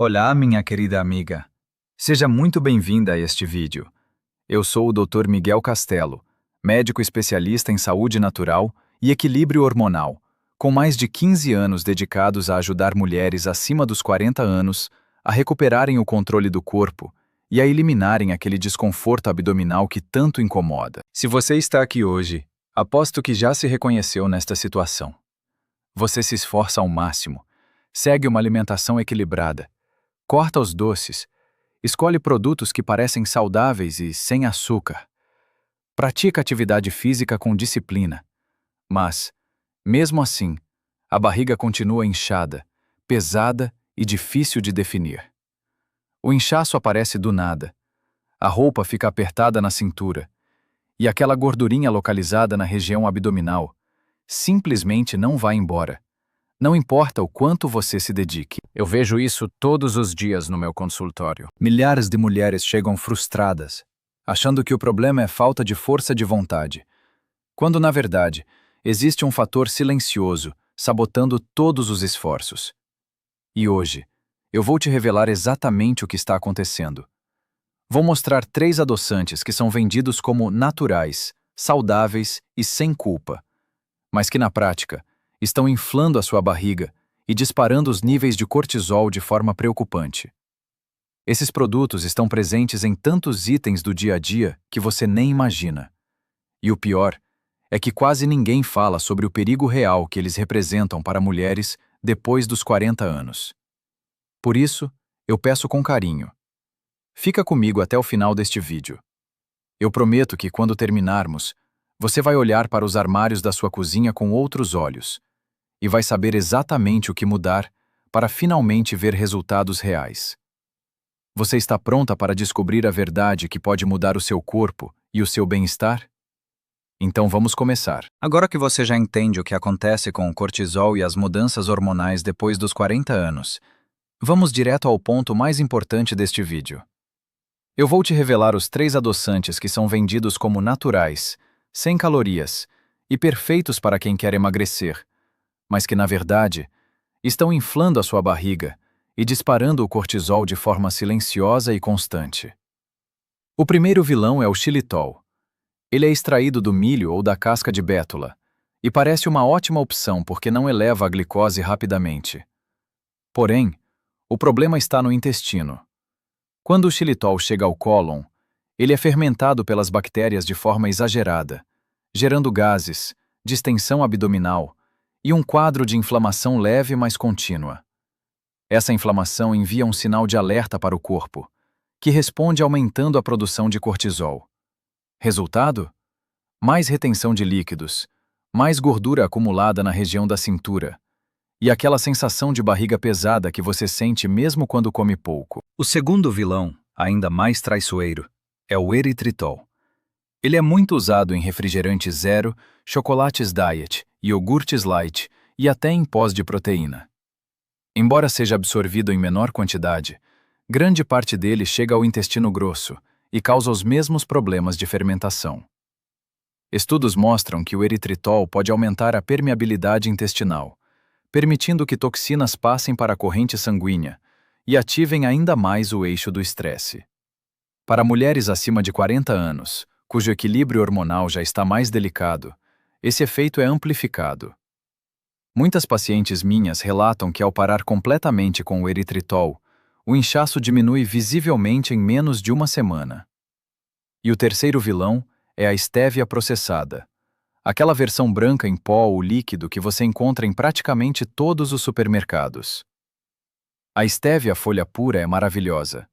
Olá, minha querida amiga. Seja muito bem-vinda a este vídeo. Eu sou o Dr. Miguel Castelo, médico especialista em saúde natural e equilíbrio hormonal, com mais de 15 anos dedicados a ajudar mulheres acima dos 40 anos a recuperarem o controle do corpo e a eliminarem aquele desconforto abdominal que tanto incomoda. Se você está aqui hoje, aposto que já se reconheceu nesta situação. Você se esforça ao máximo, segue uma alimentação equilibrada, corta os doces, escolhe produtos que parecem saudáveis e sem açúcar. Pratica atividade física com disciplina. Mas, mesmo assim, a barriga continua inchada, pesada e difícil de definir. O inchaço aparece do nada. A roupa fica apertada na cintura. E aquela gordurinha localizada na região abdominal simplesmente não vai embora. Não importa o quanto você se dedique. Eu vejo isso todos os dias no meu consultório. Milhares de mulheres chegam frustradas, achando que o problema é falta de força de vontade, quando, na verdade, existe um fator silencioso sabotando todos os esforços. E hoje, eu vou te revelar exatamente o que está acontecendo. Vou mostrar 3 adoçantes que são vendidos como naturais, saudáveis e sem culpa, mas que, na prática, estão inflando a sua barriga e disparando os níveis de cortisol de forma preocupante. Esses produtos estão presentes em tantos itens do dia a dia que você nem imagina. E o pior é que quase ninguém fala sobre o perigo real que eles representam para mulheres depois dos 40 anos. Por isso, eu peço com carinho. Fica comigo até o final deste vídeo. Eu prometo que, quando terminarmos, você vai olhar para os armários da sua cozinha com outros olhos e vai saber exatamente o que mudar para finalmente ver resultados reais. Você está pronta para descobrir a verdade que pode mudar o seu corpo e o seu bem-estar? Então vamos começar. Agora que você já entende o que acontece com o cortisol e as mudanças hormonais depois dos 40 anos, vamos direto ao ponto mais importante deste vídeo. Eu vou te revelar os 3 adoçantes que são vendidos como naturais, sem calorias e perfeitos para quem quer emagrecer, mas que, na verdade, estão inflando a sua barriga e disparando o cortisol de forma silenciosa e constante. O primeiro vilão é o xilitol. Ele é extraído do milho ou da casca de bétula e parece uma ótima opção porque não eleva a glicose rapidamente. Porém, o problema está no intestino. Quando o xilitol chega ao cólon, ele é fermentado pelas bactérias de forma exagerada, gerando gases, distensão abdominal e um quadro de inflamação leve mas contínua. Essa inflamação envia um sinal de alerta para o corpo, que responde aumentando a produção de cortisol. Resultado? Mais retenção de líquidos, mais gordura acumulada na região da cintura e aquela sensação de barriga pesada que você sente mesmo quando come pouco. O segundo vilão, ainda mais traiçoeiro, é o eritritol. Ele é muito usado em refrigerantes zero, chocolates diet, iogurtes light e até em pós de proteína. Embora seja absorvido em menor quantidade, grande parte dele chega ao intestino grosso e causa os mesmos problemas de fermentação. Estudos mostram que o eritritol pode aumentar a permeabilidade intestinal, permitindo que toxinas passem para a corrente sanguínea e ativem ainda mais o eixo do estresse. Para mulheres acima de 40 anos, cujo equilíbrio hormonal já está mais delicado, esse efeito é amplificado. Muitas pacientes minhas relatam que, ao parar completamente com o eritritol, o inchaço diminui visivelmente em menos de uma semana. E o terceiro vilão é a estévia processada, aquela versão branca em pó ou líquido que você encontra em praticamente todos os supermercados. A estévia folha pura é maravilhosa,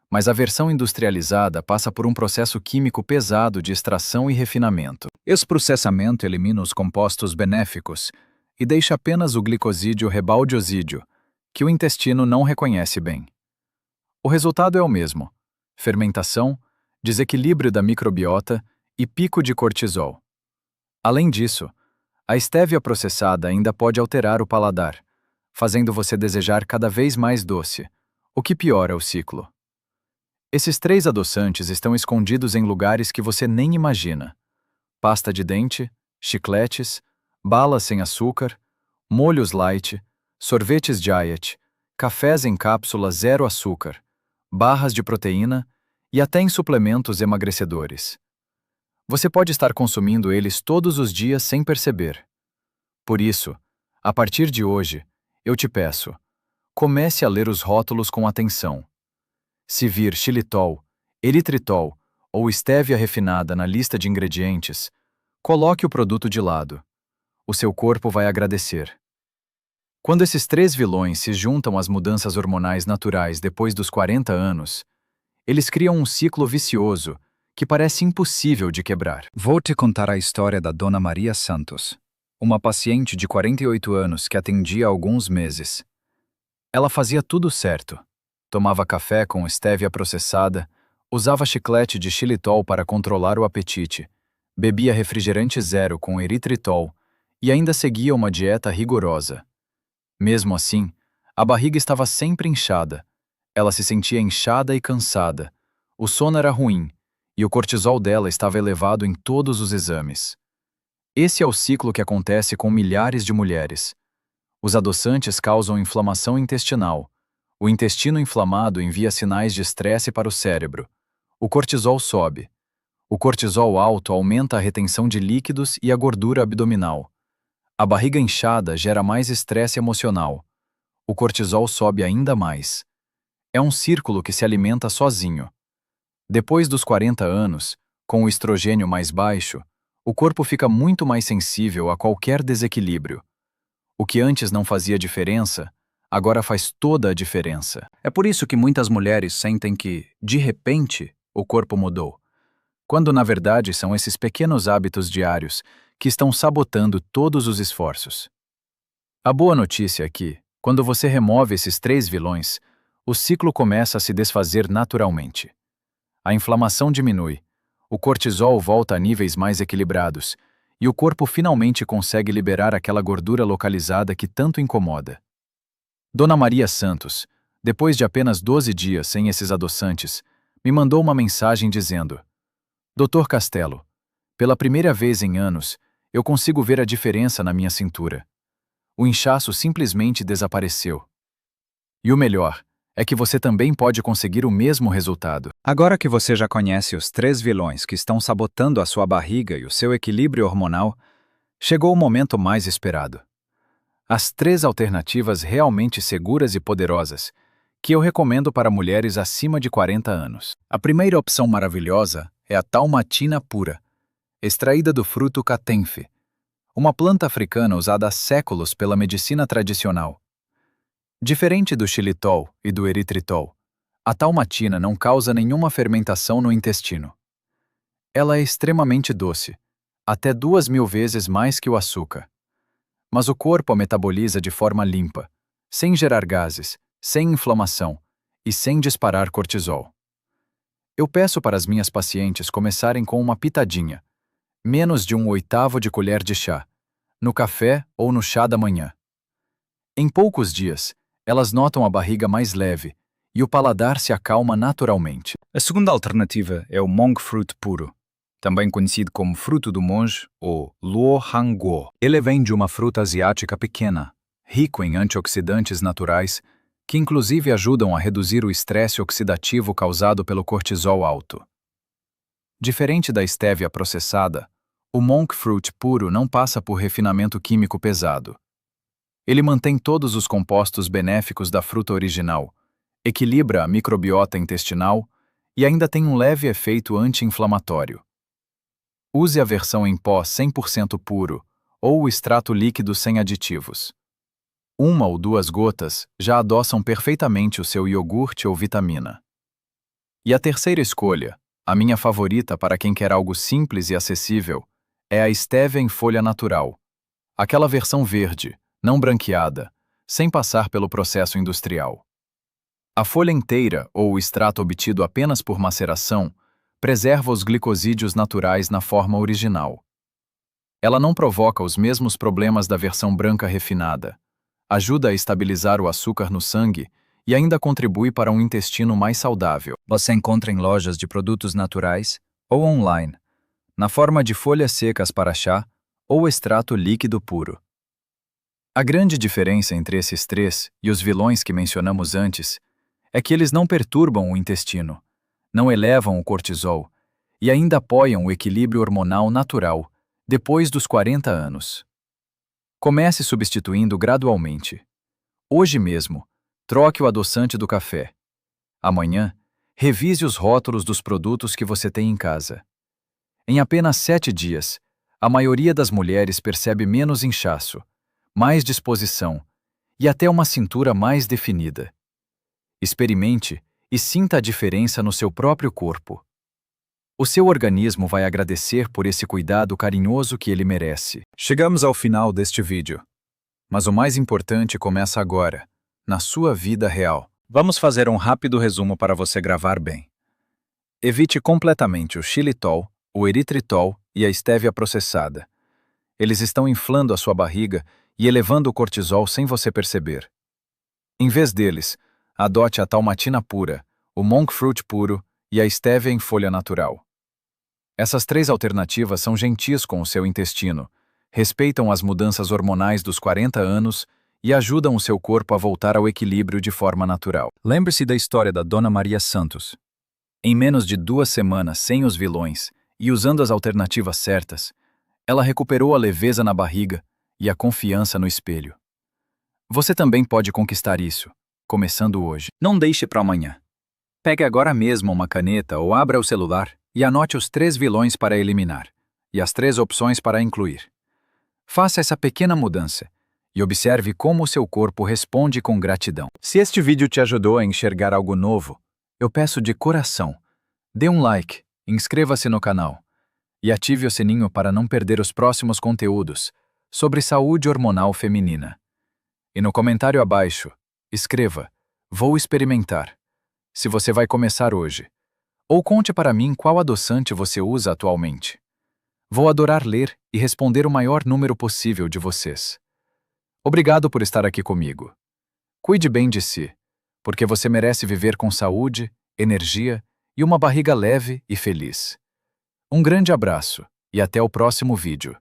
mas a versão industrializada passa por um processo químico pesado de extração e refinamento. Esse processamento elimina os compostos benéficos e deixa apenas o glicosídeo rebaldeosídeo, que o intestino não reconhece bem. O resultado é o mesmo: fermentação, desequilíbrio da microbiota e pico de cortisol. Além disso, a estévia processada ainda pode alterar o paladar, fazendo você desejar cada vez mais doce, o que piora o ciclo. Esses 3 adoçantes estão escondidos em lugares que você nem imagina: pasta de dente, chicletes, balas sem açúcar, molhos light, sorvetes diet, cafés em cápsula zero açúcar, barras de proteína e até em suplementos emagrecedores. Você pode estar consumindo eles todos os dias sem perceber. Por isso, a partir de hoje, eu te peço, comece a ler os rótulos com atenção. Se vir xilitol, eritritol ou estévia refinada na lista de ingredientes, coloque o produto de lado. O seu corpo vai agradecer. Quando esses três vilões se juntam às mudanças hormonais naturais depois dos 40 anos, eles criam um ciclo vicioso que parece impossível de quebrar. Vou te contar a história da Dona Maria Santos, uma paciente de 48 anos que atendi há alguns meses. Ela fazia tudo certo. Tomava café com estévia processada, usava chiclete de xilitol para controlar o apetite, bebia refrigerante zero com eritritol e ainda seguia uma dieta rigorosa. Mesmo assim, a barriga estava sempre inchada. Ela se sentia inchada e cansada. O sono era ruim e o cortisol dela estava elevado em todos os exames. Esse é o ciclo que acontece com milhares de mulheres. Os adoçantes causam inflamação intestinal. O intestino inflamado envia sinais de estresse para o cérebro. O cortisol sobe. O cortisol alto aumenta a retenção de líquidos e a gordura abdominal. A barriga inchada gera mais estresse emocional. O cortisol sobe ainda mais. É um círculo que se alimenta sozinho. Depois dos 40 anos, com o estrogênio mais baixo, o corpo fica muito mais sensível a qualquer desequilíbrio. O que antes não fazia diferença, agora faz toda a diferença. É por isso que muitas mulheres sentem que, de repente, o corpo mudou, quando na verdade são esses pequenos hábitos diários que estão sabotando todos os esforços. A boa notícia é que, quando você remove esses três vilões, o ciclo começa a se desfazer naturalmente. A inflamação diminui, o cortisol volta a níveis mais equilibrados e o corpo finalmente consegue liberar aquela gordura localizada que tanto incomoda. Dona Maria Santos, depois de apenas 12 dias sem esses adoçantes, me mandou uma mensagem dizendo: Dr. Castelo, pela primeira vez em anos, eu consigo ver a diferença na minha cintura. O inchaço simplesmente desapareceu. E o melhor é que você também pode conseguir o mesmo resultado. Agora que você já conhece os três vilões que estão sabotando a sua barriga e o seu equilíbrio hormonal, chegou o momento mais esperado. As três alternativas realmente seguras e poderosas que eu recomendo para mulheres acima de 40 anos. A primeira opção maravilhosa é a talmatina pura, extraída do fruto catenfe, uma planta africana usada há séculos pela medicina tradicional. Diferente do xilitol e do eritritol, a talmatina não causa nenhuma fermentação no intestino. Ela é extremamente doce, até 2.000 vezes mais que o açúcar. Mas o corpo a metaboliza de forma limpa, sem gerar gases, sem inflamação e sem disparar cortisol. Eu peço para as minhas pacientes começarem com uma pitadinha, menos de 1/8 de colher de chá, no café ou no chá da manhã. Em poucos dias, elas notam a barriga mais leve e o paladar se acalma naturalmente. A segunda alternativa é o monk fruit puro, também conhecido como fruto do monge ou luo hanguo. Ele vem de uma fruta asiática pequena, rico em antioxidantes naturais, que inclusive ajudam a reduzir o estresse oxidativo causado pelo cortisol alto. Diferente da estévia processada, o monk fruit puro não passa por refinamento químico pesado. Ele mantém todos os compostos benéficos da fruta original, equilibra a microbiota intestinal e ainda tem um leve efeito anti-inflamatório. Use a versão em pó 100% puro ou o extrato líquido sem aditivos. 1 ou 2 gotas já adoçam perfeitamente o seu iogurte ou vitamina. E a terceira escolha, a minha favorita para quem quer algo simples e acessível, é a estévia em folha natural. Aquela versão verde, não branqueada, sem passar pelo processo industrial. A folha inteira ou o extrato obtido apenas por maceração preserva os glicosídeos naturais na forma original. Ela não provoca os mesmos problemas da versão branca refinada, ajuda a estabilizar o açúcar no sangue e ainda contribui para um intestino mais saudável. Você encontra em lojas de produtos naturais ou online, na forma de folhas secas para chá ou extrato líquido puro. A grande diferença entre esses três e os vilões que mencionamos antes é que eles não perturbam o intestino, não elevam o cortisol e ainda apoiam o equilíbrio hormonal natural depois dos 40 anos. Comece substituindo gradualmente. Hoje mesmo, troque o adoçante do café. Amanhã, revise os rótulos dos produtos que você tem em casa. Em apenas 7 dias, a maioria das mulheres percebe menos inchaço, mais disposição e até uma cintura mais definida. Experimente e sinta a diferença no seu próprio corpo. O seu organismo vai agradecer por esse cuidado carinhoso que ele merece. Chegamos ao final deste vídeo. Mas o mais importante começa agora, na sua vida real. Vamos fazer um rápido resumo para você gravar bem. Evite completamente o xilitol, o eritritol e a estévia processada. Eles estão inflando a sua barriga e elevando o cortisol sem você perceber. Em vez deles, adote a talmatina pura, o monk fruit puro e a estévia em folha natural. Essas 3 alternativas são gentis com o seu intestino, respeitam as mudanças hormonais dos 40 anos e ajudam o seu corpo a voltar ao equilíbrio de forma natural. Lembre-se da história da Dona Maria Santos. Em menos de 2 semanas sem os vilões e usando as alternativas certas, ela recuperou a leveza na barriga e a confiança no espelho. Você também pode conquistar isso, começando hoje. Não deixe para amanhã. Pegue agora mesmo uma caneta ou abra o celular e anote os 3 vilões para eliminar e as 3 opções para incluir. Faça essa pequena mudança e observe como o seu corpo responde com gratidão. Se este vídeo te ajudou a enxergar algo novo, eu peço de coração, dê um like, inscreva-se no canal e ative o sininho para não perder os próximos conteúdos sobre saúde hormonal feminina. E no comentário abaixo, escreva: "Vou experimentar", se você vai começar hoje. Ou conte para mim qual adoçante você usa atualmente. Vou adorar ler e responder o maior número possível de vocês. Obrigado por estar aqui comigo. Cuide bem de si, porque você merece viver com saúde, energia e uma barriga leve e feliz. Um grande abraço e até o próximo vídeo.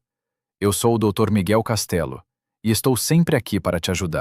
Eu sou o Dr. Miguel Castelo e estou sempre aqui para te ajudar.